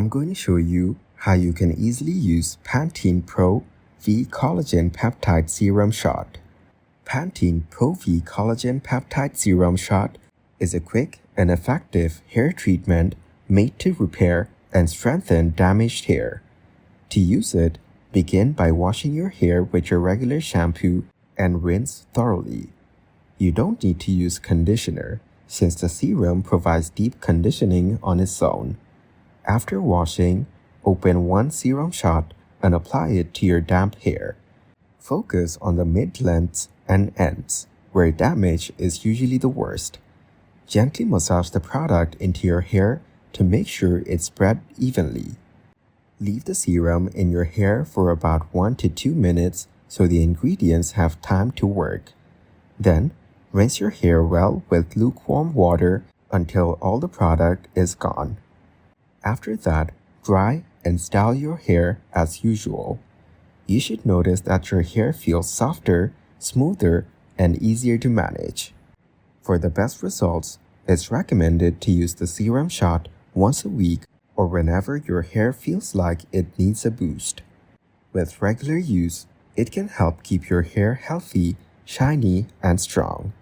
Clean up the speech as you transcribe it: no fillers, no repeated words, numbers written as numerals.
I'm going to show you how you can easily use Pantene Pro V Collagen Peptide Serum Shot. Pantene Pro V Collagen Peptide Serum Shot is a quick and effective hair treatment made to repair and strengthen damaged hair. To use it, begin by washing your hair with your regular shampoo and rinse thoroughly. You don't need to use conditioner since the serum provides deep conditioning on its own. After washing, open one serum shot and apply it to your damp hair. Focus on the mid-lengths and ends, where damage is usually the worst. Gently massage the product into your hair to make sure it's spread evenly. Leave the serum in your hair for about 1 to 2 minutes so the ingredients have time to work. Then, rinse your hair well with lukewarm water until all the product is gone. After that, dry and style your hair as usual. You should notice that your hair feels softer, smoother, and easier to manage. For the best results, it's recommended to use the serum shot once a week or whenever your hair feels like it needs a boost. With regular use, it can help keep your hair healthy, shiny, and strong.